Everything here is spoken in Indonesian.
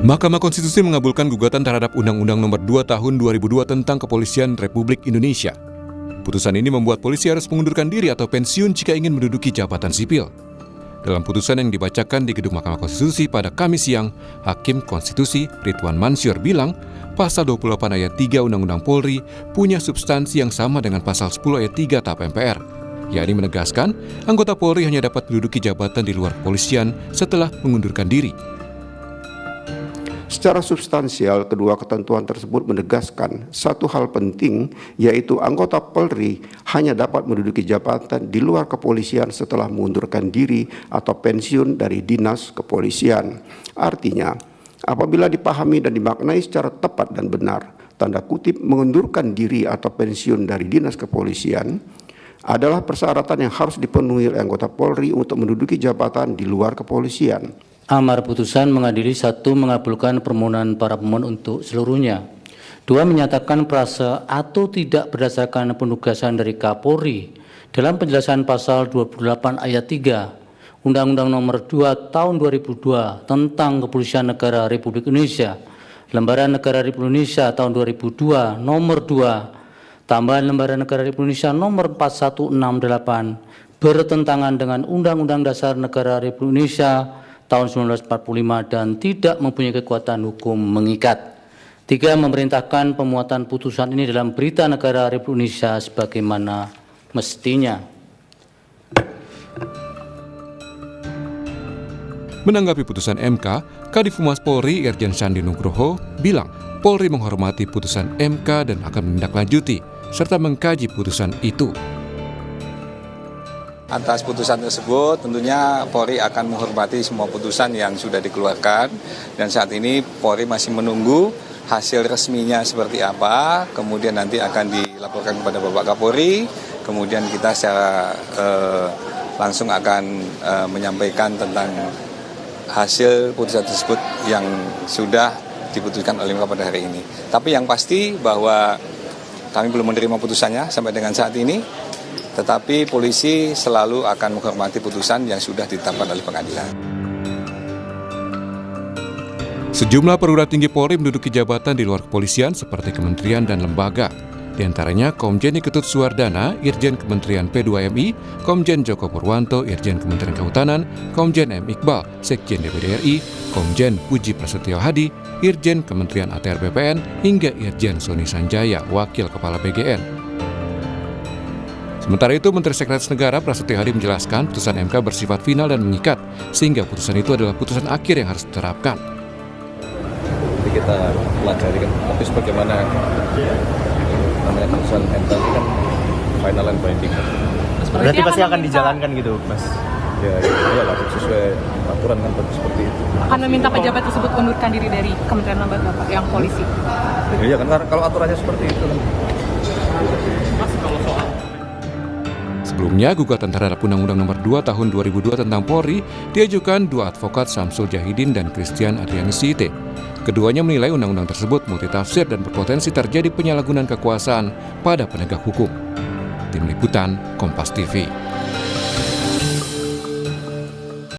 Mahkamah Konstitusi mengabulkan gugatan terhadap Undang-Undang Nomor 2 Tahun 2002 tentang Kepolisian Republik Indonesia. Putusan ini membuat polisi harus mengundurkan diri atau pensiun jika ingin menduduki jabatan sipil. Dalam putusan yang dibacakan di Gedung Mahkamah Konstitusi pada Kamis siang, Hakim Konstitusi Ridwan Mansyur bilang, Pasal 28 ayat 3 Undang-Undang Polri punya substansi yang sama dengan Pasal 10 ayat 3 TAP MPR, yakni menegaskan anggota Polri hanya dapat menduduki jabatan di luar kepolisian setelah mengundurkan diri. Secara substansial, kedua ketentuan tersebut menegaskan satu hal penting, yaitu anggota Polri hanya dapat menduduki jabatan di luar kepolisian setelah mengundurkan diri atau pensiun dari dinas kepolisian. Artinya, apabila dipahami dan dimaknai secara tepat dan benar, tanda kutip mengundurkan diri atau pensiun dari dinas kepolisian adalah persyaratan yang harus dipenuhi oleh anggota Polri untuk menduduki jabatan di luar kepolisian. Amar putusan mengadili: 1. Mengabulkan permohonan para pemohon untuk seluruhnya. 2. Menyatakan prase atau tidak berdasarkan penugasan dari Kapolri dalam penjelasan pasal 28 ayat 3 Undang-Undang Nomor 2 Tahun 2002 tentang Kepolisian Negara Republik Indonesia, Lembaran Negara Republik Indonesia tahun 2002 Nomor 2 tambahan Lembaran Negara Republik Indonesia Nomor 4168 bertentangan dengan Undang-Undang Dasar Negara Republik Indonesia tahun 1945 dan tidak mempunyai kekuatan hukum mengikat. 3. Memerintahkan pemuatan putusan ini dalam Berita Negara Republik Indonesia sebagaimana mestinya. Menanggapi putusan MK, Kadif Humas Polri Irjen Sandi Nugroho bilang Polri menghormati putusan MK dan akan menindaklanjuti serta mengkaji putusan itu. Atas putusan tersebut tentunya Polri akan menghormati semua putusan yang sudah dikeluarkan, dan saat ini Polri masih menunggu hasil resminya seperti apa, kemudian nanti akan dilaporkan kepada Bapak Kapolri, kemudian kita secara langsung akan menyampaikan tentang hasil putusan tersebut yang sudah diputuskan oleh MK pada hari ini. Tapi yang pasti bahwa kami belum menerima putusannya sampai dengan saat ini. Tetapi polisi selalu akan menghormati putusan yang sudah ditetapkan oleh pengadilan. Sejumlah perwira tinggi Polri menduduki jabatan di luar kepolisian seperti kementerian dan lembaga. Di antaranya Komjen Ketut Suwardana, Irjen Kementerian P2MI, Komjen Joko Purwanto, Irjen Kementerian Kehutanan, Komjen M. Iqbal, Sekjen DPD RI, Komjen Puji Prasetyo Hadi, Irjen Kementerian ATR BPN, hingga Irjen Soni Sanjaya, Wakil Kepala BGN. Sementara itu, Menteri Sekretaris Negara Prasetyo Hadi menjelaskan putusan MK bersifat final dan mengikat, sehingga putusan itu adalah putusan akhir yang harus diterapkan. Jadi kita pelajari kan, tapi sebagaimana namanya putusan MK ini kan final and binding. Berarti pasti akan dijalankan gitu, Mas? Ya lah, sesuai aturan kan seperti itu. Akan meminta pejabat tersebut mengundurkan diri dari Kementerian Lembaga Pak yang polisi? Iya kan, kalau aturannya seperti itu kan. Sebelumnya, gugatan terhadap Undang-Undang Nomor 2 Tahun 2002 tentang Polri diajukan dua advokat Samsul Jahidin dan Christian Adrianusite. Keduanya menilai undang-undang tersebut multitafsir dan berpotensi terjadi penyalahgunaan kekuasaan pada penegak hukum. Tim Liputan, Kompas TV.